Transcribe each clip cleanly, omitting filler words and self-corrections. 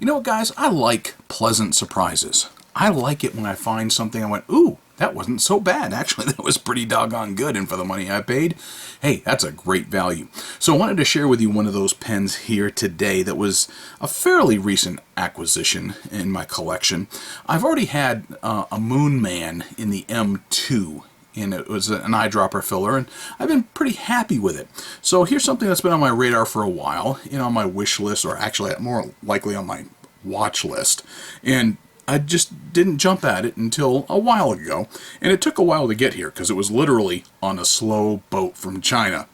You know what, guys? I like pleasant surprises. I like it when I find something I went, ooh, that wasn't so bad. Actually, that was pretty doggone good, and for the money I paid, hey, that's a great value. So I wanted to share with you one of those pens here today that was a fairly recent acquisition in my collection. I've already had a Moonman in the M2, and it was an eyedropper filler, and I've been pretty happy with it. So here's something that's been on my radar for a while, on my wish list, or actually more likely on my watch list, and I just didn't jump at it until a while ago, and it took a while to get here because it was literally on a slow boat from China.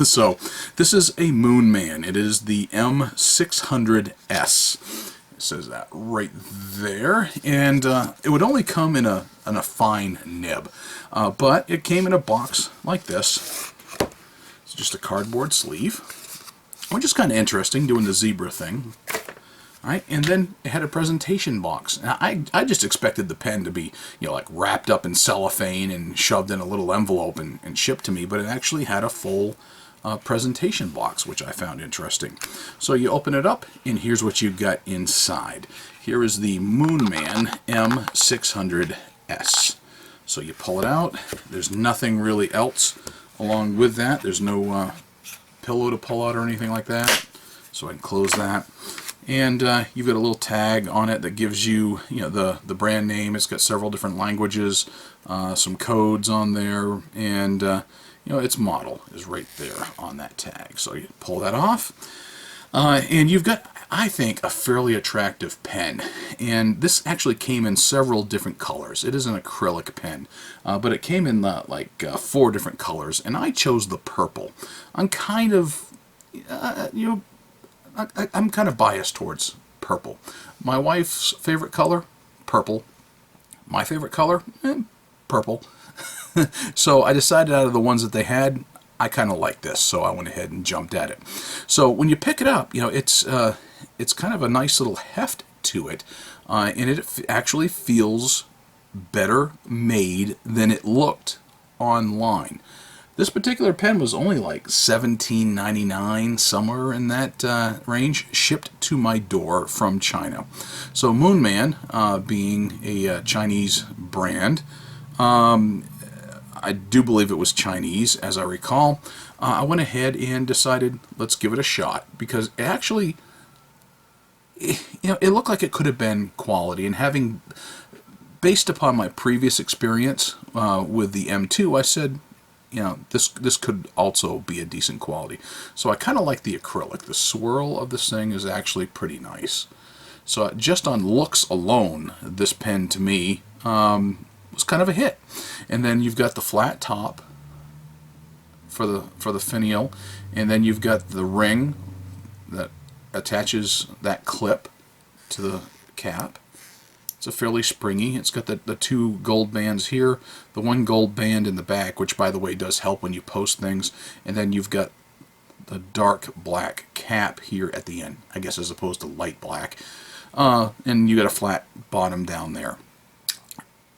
So this is a Moonman. It is the M600s. It says that right there, and it would only come in a fine nib, but it came in a box like this. It's just a cardboard sleeve, which is kind of interesting, doing the zebra thing. All right, and then it had a presentation box. Now, I just expected the pen to be, like wrapped up in cellophane and shoved in a little envelope and shipped to me, but it actually had a full presentation box, which I found interesting. So you open it up, and here's what you got inside. Here is the Moonman M600s. So you pull it out. There's nothing really else along with that. There's no pillow to pull out or anything like that. So I can close that. And you've got a little tag on it that gives you, the brand name. It's got several different languages, some codes on there, and its model is right there on that tag. So you pull that off, and you've got, I think, a fairly attractive pen. And this actually came in several different colors. It is an acrylic pen, but it came in 4 different colors, and I chose the purple. I'm kind of, I'm kind of biased towards purple. My wife's favorite color, purple. My favorite color, purple. So I decided out of the ones that they had, I kind of like this, so I went ahead and jumped at it. So when you pick it up, it's kind of a nice little heft to it, and it actually feels better made than it looked online. This particular pen was only like $17.99, somewhere in that range, shipped to my door from China. So Moonman, being a Chinese brand, I do believe it was Chinese, as I recall, I went ahead and decided, let's give it a shot, because it actually, it looked like it could have been quality, and having, based upon my previous experience with the M2, I said, this could also be a decent quality. So I kind of like the acrylic. The swirl of this thing is actually pretty nice. So just on looks alone, this pen to me was kind of a hit. And then you've got the flat top for the finial, and then you've got the ring that attaches that clip to the cap. It's a fairly springy. It's got the 2 gold bands here, the 1 gold band in the back, which by the way does help when you post things, and then you've got the dark black cap here at the end, I guess, as opposed to light black, and you got a flat bottom down there.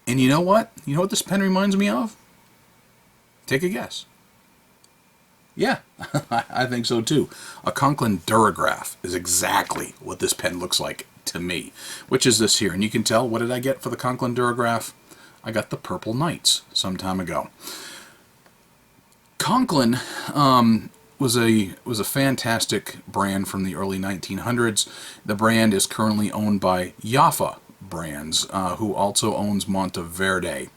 And you know what? You know what this pen reminds me of? Take a guess. Yeah, I think so too. A Conklin Durograph is exactly what this pen looks like to me, which is this here. And you can tell, what did I get for the Conklin Durograph? I got the Purple Knights some time ago. Conklin was a fantastic brand from the early 1900s. The brand is currently owned by Jaffa Brands, who also owns Monteverde.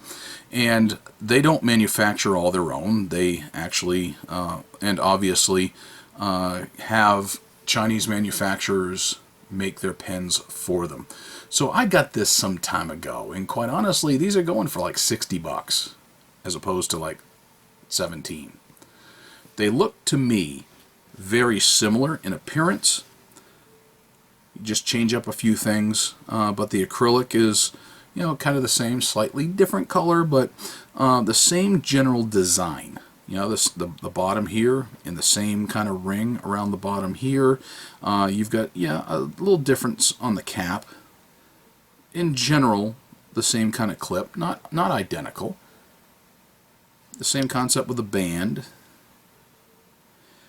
And they don't manufacture all their own. They actually, and obviously, have Chinese manufacturers make their pens for them. So I got this some time ago, and quite honestly, these are going for like $60 as opposed to like 17. They look to me very similar in appearance. You just change up a few things, but the acrylic is, kind of the same, slightly different color, but the same general design. The bottom here, and the same kind of ring around the bottom here. You've got, a little difference on the cap. In general, the same kind of clip, not identical. The same concept with the band.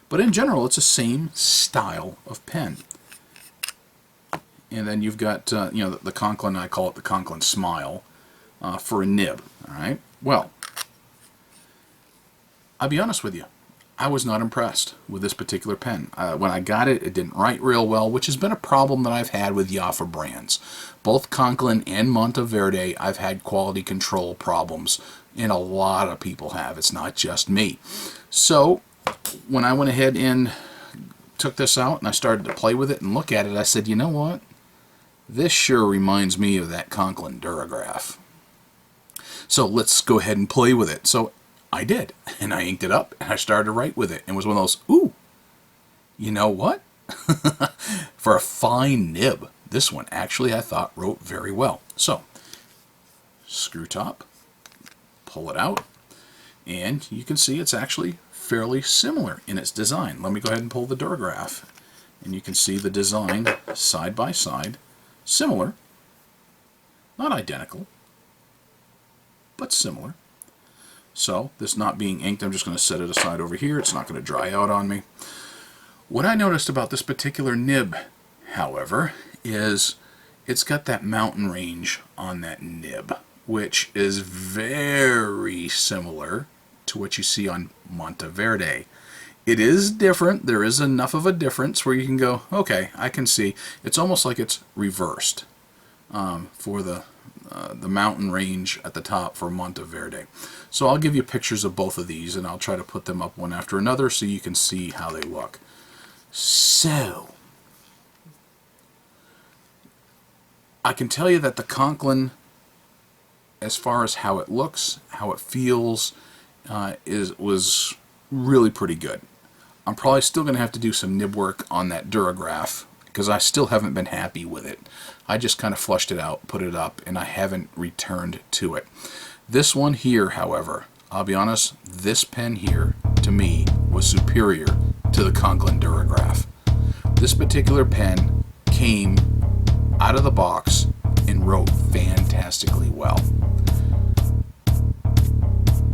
But in general, it's the same style of pen. and then you've got you know, the Conklin. I call it the Conklin Smile for a nib. All right. Well, I'll be honest with you. I was not impressed with this particular pen. When I got it, it didn't write real well, which has been a problem that I've had with Jaffa brands. Both Conklin and Monteverde, I've had quality control problems, and a lot of people have. It's not just me. So when I went ahead and took this out and I started to play with it and look at it, I said, you know what? This sure reminds me of that Conklin Durograph. So let's go ahead and play with it. So I did, and I inked it up, and I started to write with it, and it was one of those, ooh, you know what? For a fine nib, this one actually I thought wrote very well. So, screw top, pull it out, and you can see it's actually fairly similar in its design. Let me go ahead and pull the Durograph, and you can see the design side by side, similar, not identical, but similar. So, this not being inked, I'm just going to set it aside over here. It's not going to dry out on me. What I noticed about this particular nib, however, is it's got that mountain range on that nib, which is very similar to what you see on Monteverde. It is different. There is enough of a difference where you can go, okay, I can see. It's almost like it's reversed for the mountain range at the top for Monteverde. So I'll give you pictures of both of these, and I'll try to put them up one after another so you can see how they look. So, I can tell you that the Conklin, as far as how it looks, how it feels, was really pretty good. I'm probably still going to have to do some nib work on that Durograph, because I still haven't been happy with it. I just kind of flushed it out, put it up, and I haven't returned to it. This one here, however, I'll be honest, this pen here, to me, was superior to the Conklin Durograph. This particular pen came out of the box and wrote fantastically well.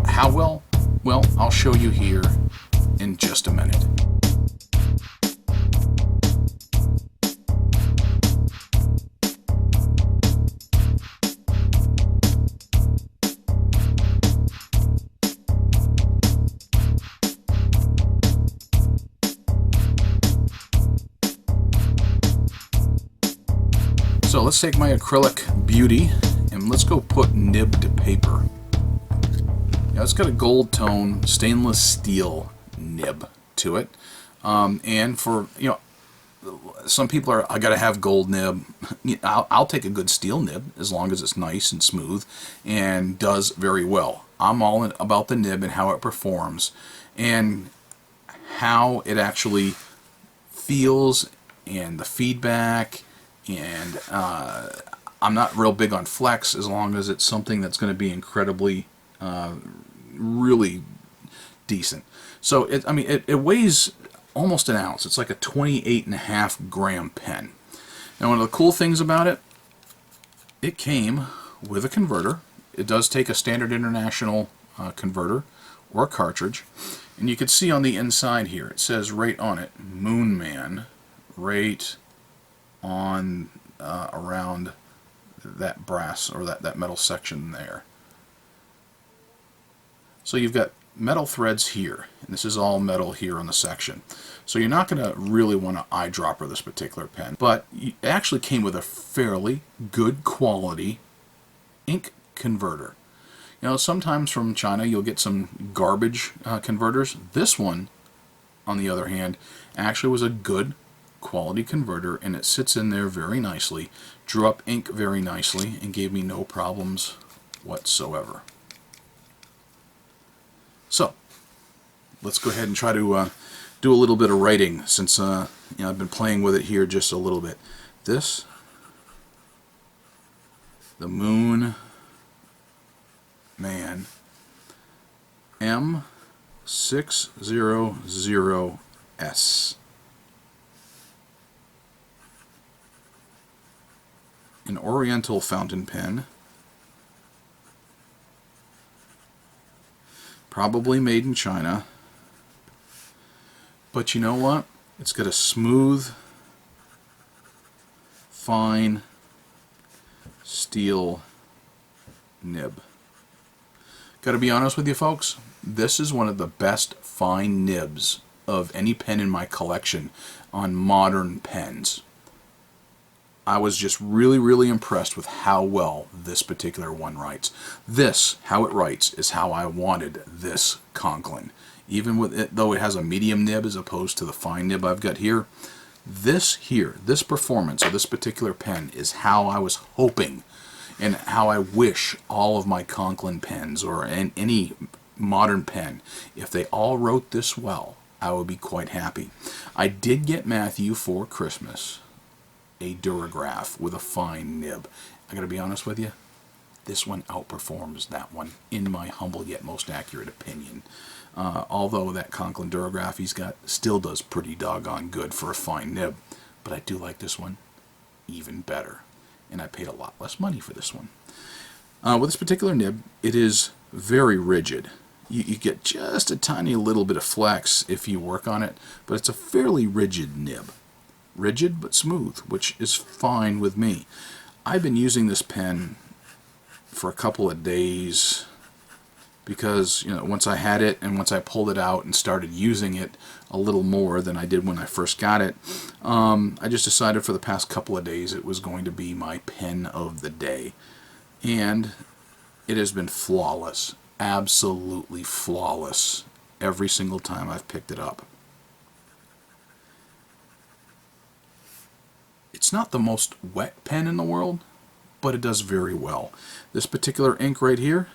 How well? Well, I'll show you here in just a minute. So let's take my acrylic beauty and let's go put nib to paper. Now it's got a gold tone stainless steel nib to it, and for, you know, some people are, I gotta have gold nib. I'll take a good steel nib as long as it's nice and smooth and does very well. I'm all about the nib and how it performs and how it actually feels and the feedback. And I'm not real big on flex as long as it's something that's going to be incredibly, really decent. So, it weighs almost an ounce. It's like a 28.5 gram pen. Now, one of the cool things about it, it came with a converter. It does take a standard international converter or cartridge. And you can see on the inside here, it says right on it, Moonman, right on around that brass or that metal section there. So you've got metal threads here, and this is all metal here on the section. So you're not going to really want to eyedropper this particular pen, but it actually came with a fairly good quality ink converter. You know, sometimes from China you'll get some garbage converters. This one, on the other hand, actually was a good quality converter, and it sits in there very nicely, drew up ink very nicely, and gave me no problems whatsoever. So let's go ahead and try to do a little bit of writing, since you know, I've been playing with it here just a little bit. This, the Moonman M600s. An Oriental fountain pen, probably made in China, but you know what? It's got a smooth fine steel nib. Got to be honest with you folks, this is one of the best fine nibs of any pen in my collection on modern pens. I was just really impressed with how well this particular one writes. This, how it writes, is how I wanted this Conklin. Even with it, though it has a medium nib as opposed to the fine nib I've got here, this performance of this particular pen is how I was hoping and how I wish all of my Conklin pens or any modern pen, if they all wrote this well, I would be quite happy. I did get Matthew for Christmas a Durograph with a fine nib. I gotta be honest with you, this one outperforms that one in my humble yet most accurate opinion. Although that Conklin Durograph he's got still does pretty doggone good for a fine nib, but I do like this one even better, and I paid a lot less money for this one. With this particular nib, it is very rigid. You get just a tiny little bit of flex if you work on it, but it's a fairly rigid nib. Rigid but smooth, which is fine with me. I've been using this pen for a couple of days because, you know, once I had it and once I pulled it out and started using it a little more than I did when I first got it, I just decided for the past couple of days it was going to be my pen of the day. And it has been flawless. Absolutely flawless every single time I've picked it up. It's not the most wet pen in the world, but it does very well. This particular ink right here,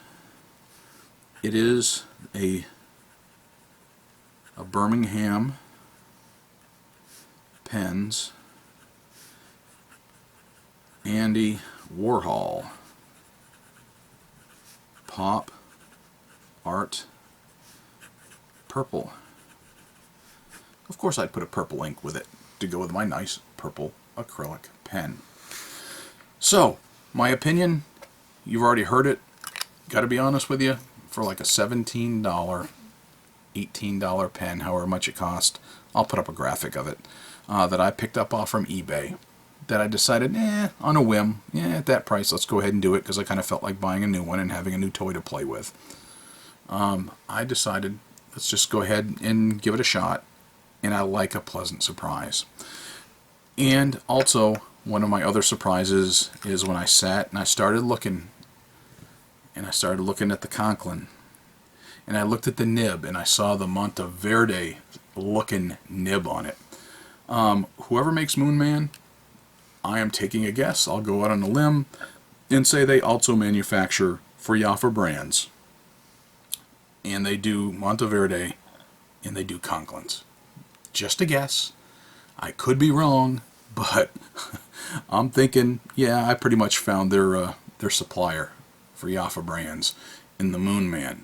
it is a Birmingham Pens Andy Warhol Pop Art Purple. Of course I'd put a purple ink with it to go with my nice purple acrylic pen. So, my opinion, you've already heard it. Gotta be honest with you, for like a $17, $18 pen, however much it cost, I'll put up a graphic of it, that I picked up off from eBay. That I decided, on a whim, at that price, let's go ahead and do it, because I kind of felt like buying a new one and having a new toy to play with. I decided, let's just go ahead and give it a shot, and I like a pleasant surprise. And also, one of my other surprises is when I sat and I started looking at the Conklin, and I looked at the nib, and I saw the Monteverde looking nib on it. Whoever makes Moonman, I am taking a guess. I'll go out on a limb and say they also manufacture for Jaffa brands. And they do Monteverde, and they do Conklins. Just a guess. I could be wrong, but I'm thinking, yeah, I pretty much found their supplier for Jaffa brands in the Moonman.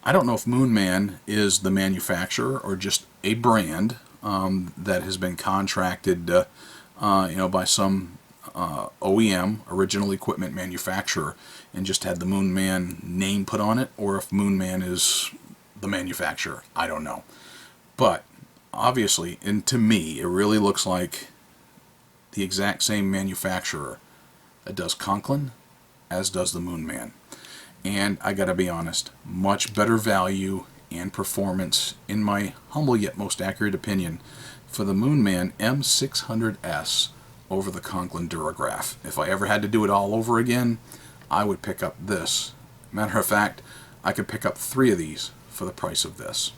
I don't know if Moonman is the manufacturer or just a brand that has been contracted, by some OEM, original equipment manufacturer, and just had the Moonman name put on it, or if Moonman is the manufacturer. I don't know. But obviously, and to me, it really looks like the exact same manufacturer that does Conklin as does the Moonman. And I gotta be honest, much better value and performance, in my humble yet most accurate opinion, for the Moonman M600s over the Conklin Durograph. If I ever had to do it all over again, I would pick up this. Matter of fact, I could pick up 3 of these for the price of this.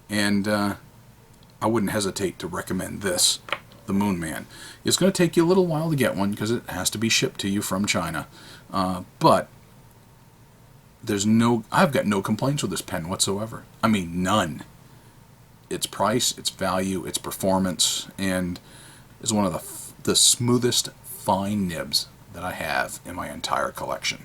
And I wouldn't hesitate to recommend this, the Moonman. It's going to take you a little while to get one because it has to be shipped to you from China. But I've got no complaints with this pen whatsoever. I mean, none. Its price, its value, its performance, and is one of the smoothest fine nibs that I have in my entire collection.